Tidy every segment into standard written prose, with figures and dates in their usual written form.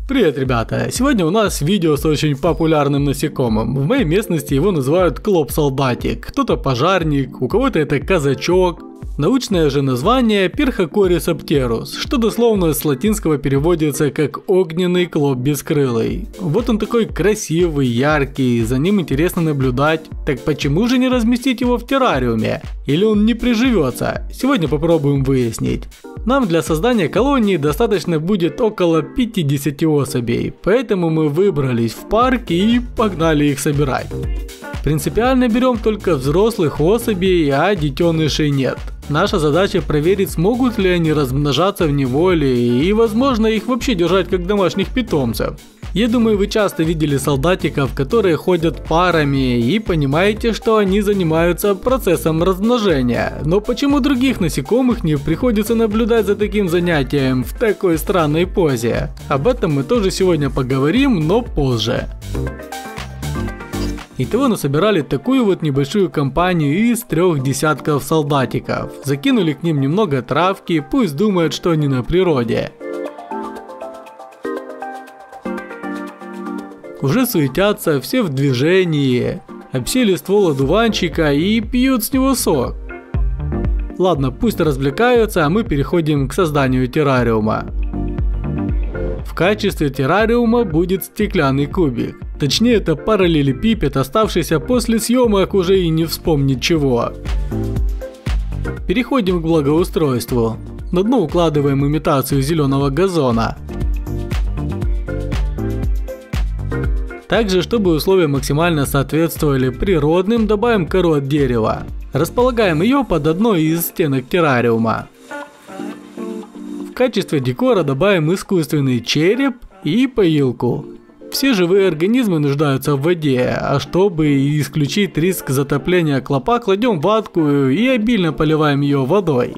Привет, ребята! Сегодня у нас видео с очень популярным насекомым. В моей местности его называют клоп-солдатик, кто-то пожарник, у кого-то это казачок. Научное же название Pirchocoris apterus, что дословно с латинского переводится как огненный клоп бескрылый. Вот он такой красивый, яркий, за ним интересно наблюдать. Так почему же не разместить его в террариуме? Или он не приживется? Сегодня попробуем выяснить. Нам для создания колонии достаточно будет около 50 особей, поэтому мы выбрались в парк и погнали их собирать. Принципиально берем только взрослых особей, а детенышей нет. Наша задача проверить, смогут ли они размножаться в неволе и, возможно, их вообще держать как домашних питомцев. Я думаю, вы часто видели солдатиков, которые ходят парами и понимаете, что они занимаются процессом размножения. Но почему других насекомых не приходится наблюдать за таким занятием в такой странной позе? Об этом мы тоже сегодня поговорим, но позже. Итого насобирали такую вот небольшую компанию из 3 десятков солдатиков. Закинули к ним немного травки, пусть думают, что они на природе. Уже суетятся, все в движении. Обсели ствол одуванчика и пьют с него сок. Ладно, пусть развлекаются, а мы переходим к созданию террариума. В качестве террариума будет стеклянный кубик. Точнее, это параллелепипед, оставшийся после съемок уже и не вспомнить чего. Переходим к благоустройству. На дно укладываем имитацию зеленого газона. Также, чтобы условия максимально соответствовали природным, добавим кору от дерева. Располагаем ее под одной из стенок террариума. В качестве декора добавим искусственный череп и поилку. Все живые организмы нуждаются в воде, а чтобы исключить риск затопления клопа, кладем ватку и обильно поливаем ее водой.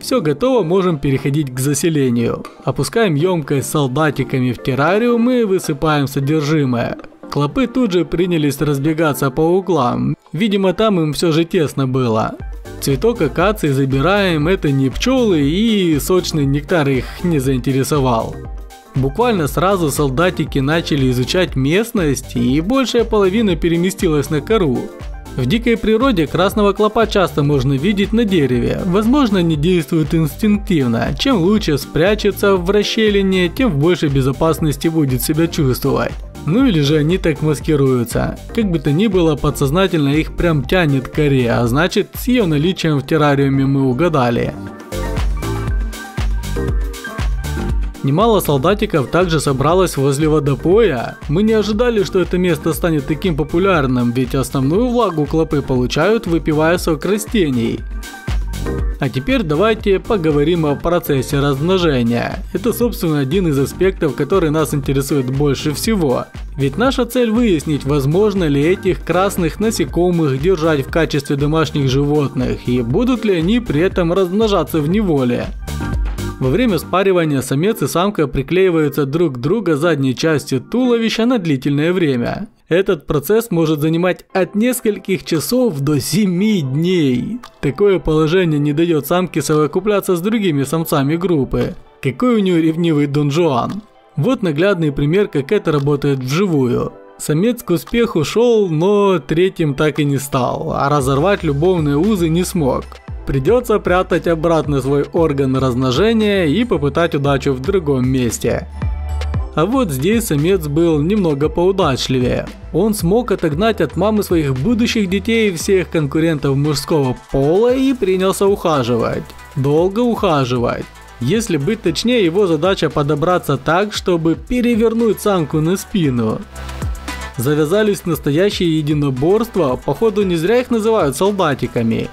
Все готово, можем переходить к заселению. Опускаем емкость с солдатиками в террариум и высыпаем содержимое. Клопы тут же принялись разбегаться по углам, видимо там им все же тесно было. Цветок акации забираем, это не пчелы и сочный нектар их не заинтересовал. Буквально сразу солдатики начали изучать местность и большая половина переместилась на кору. В дикой природе красного клопа часто можно видеть на дереве, возможно они действуют инстинктивно, чем лучше спрячется в расщелине, тем в большей безопасности будет себя чувствовать. Ну или же они так маскируются. Как бы то ни было, подсознательно их прям тянет к коре, а значит с ее наличием в террариуме мы угадали. Немало солдатиков также собралось возле водопоя. Мы не ожидали, что это место станет таким популярным, ведь основную влагу клопы получают, выпивая сок растений. А теперь давайте поговорим о процессе размножения. Это, собственно, один из аспектов, который нас интересует больше всего. Ведь наша цель выяснить, возможно ли этих красных насекомых держать в качестве домашних животных и будут ли они при этом размножаться в неволе. Во время спаривания самец и самка приклеиваются друг к другу задней частью туловища на длительное время. Этот процесс может занимать от нескольких часов до 7 дней. Такое положение не дает самке совокупляться с другими самцами группы. Какой у нее ревнивый Дон Жуан. Вот наглядный пример, как это работает вживую. Самец к успеху шел, но третьим так и не стал, а разорвать любовные узы не смог. Придется прятать обратно свой орган размножения и попытать удачу в другом месте. А вот здесь самец был немного поудачливее. Он смог отогнать от мамы своих будущих детей всех конкурентов мужского пола и принялся ухаживать. Долго ухаживать. Если быть точнее, его задача подобраться так, чтобы перевернуть самку на спину. Завязались настоящие единоборства, походу не зря их называют солдатиками.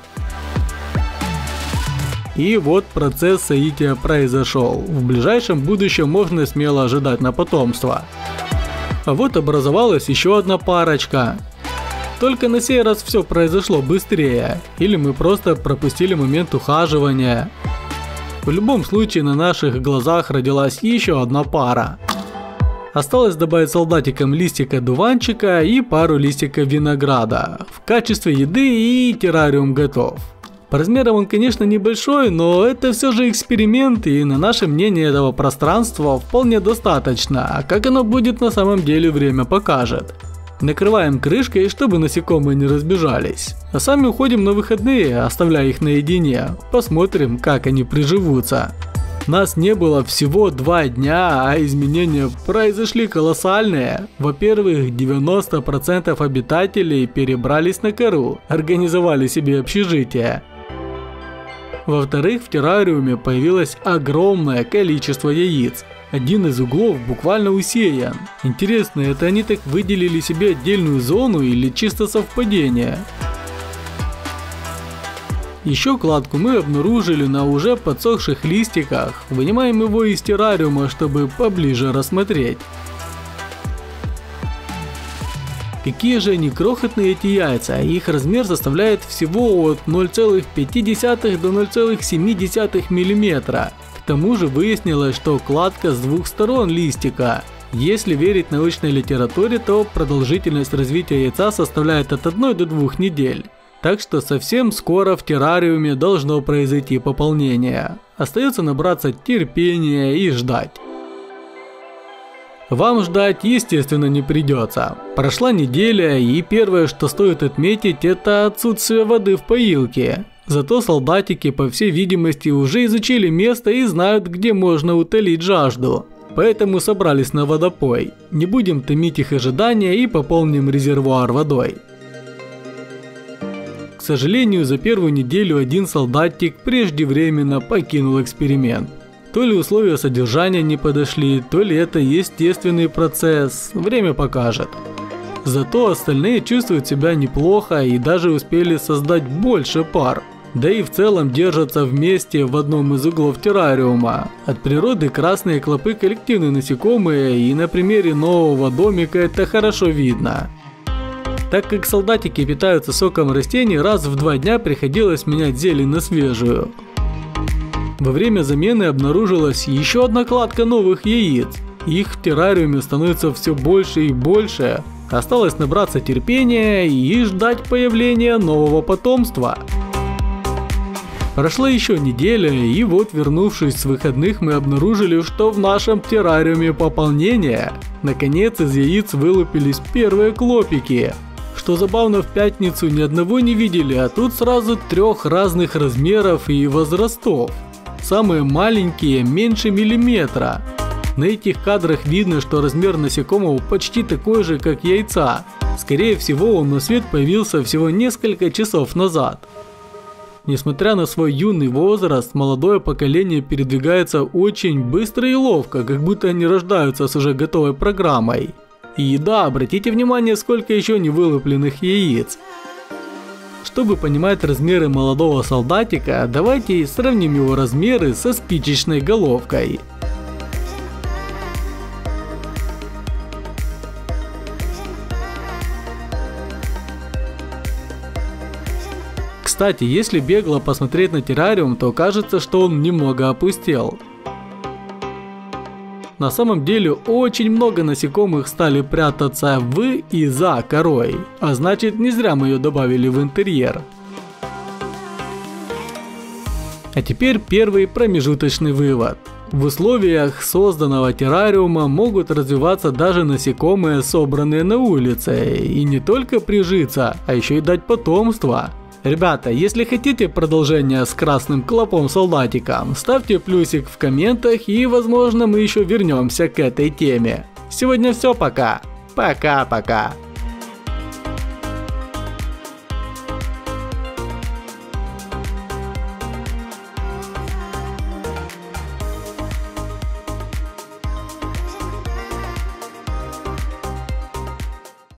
И вот процесс соития произошел. В ближайшем будущем можно смело ожидать на потомство. А вот образовалась еще одна парочка. Только на сей раз все произошло быстрее. Или мы просто пропустили момент ухаживания. В любом случае на наших глазах родилась еще одна пара. Осталось добавить солдатикам листик одуванчика и пару листиков винограда. В качестве еды и террариум готов. По размерам он, конечно, небольшой, но это все же эксперимент, и на наше мнение этого пространства вполне достаточно, а как оно будет на самом деле, время покажет. Накрываем крышкой, чтобы насекомые не разбежались. А сами уходим на выходные, оставляя их наедине. Посмотрим, как они приживутся. Нас не было всего 2 дня, а изменения произошли колоссальные. Во-первых, 90% обитателей перебрались на кору, организовали себе общежитие. Во-вторых, в террариуме появилось огромное количество яиц. Один из углов буквально усеян. Интересно, это они так выделили себе отдельную зону или чисто совпадение? Еще кладку мы обнаружили на уже подсохших листиках. Вынимаем его из террариума, чтобы поближе рассмотреть. Какие же они крохотные, эти яйца, их размер составляет всего от 0,5 до 0,7 мм. К тому же выяснилось, что кладка с 2 сторон листика. Если верить научной литературе, то продолжительность развития яйца составляет от 1 до 2 недель. Так что совсем скоро в террариуме должно произойти пополнение. Остается набраться терпения и ждать. Вам ждать, естественно, не придется. Прошла неделя, и первое, что стоит отметить, это отсутствие воды в поилке. Зато солдатики, по всей видимости, уже изучили место и знают, где можно утолить жажду. Поэтому собрались на водопой. Не будем томить их ожидания и пополним резервуар водой. К сожалению, за первую неделю один солдатик преждевременно покинул эксперимент. То ли условия содержания не подошли, то ли это естественный процесс, время покажет. Зато остальные чувствуют себя неплохо и даже успели создать больше пар. Да и в целом держатся вместе в одном из углов террариума. От природы красные клопы коллективные насекомые, и на примере нового домика это хорошо видно. Так как солдатики питаются соком растений, раз в 2 дня приходилось менять зелень на свежую. Во время замены обнаружилась еще одна кладка новых яиц. Их в террариуме становится все больше и больше. Осталось набраться терпения и ждать появления нового потомства. Прошла еще неделя, и вот, вернувшись с выходных, мы обнаружили, что в нашем террариуме пополнение. Наконец из яиц вылупились первые клопики. Что забавно, в пятницу ни одного не видели, а тут сразу 3 разных размеров и возрастов. Самые маленькие меньше миллиметра. На этих кадрах видно, что размер насекомого почти такой же, как яйца. Скорее всего, он на свет появился всего несколько часов назад. Несмотря на свой юный возраст, молодое поколение передвигается очень быстро и ловко, как будто они рождаются с уже готовой программой. И да, обратите внимание, сколько еще не вылупленных яиц. Чтобы понимать размеры молодого солдатика, давайте сравним его размеры со спичечной головкой. Кстати, если бегло посмотреть на террариум, то кажется, что он немного опустел. На самом деле очень много насекомых стали прятаться в и за корой, а значит, не зря мы ее добавили в интерьер. А теперь первый промежуточный вывод. В условиях созданного террариума могут развиваться даже насекомые, собранные на улице, и не только прижиться, а еще и дать потомство. Ребята, если хотите продолжение с красным клопом-солдатиком, ставьте плюсик в комментах, и возможно мы еще вернемся к этой теме. Сегодня все, пока. Пока-пока.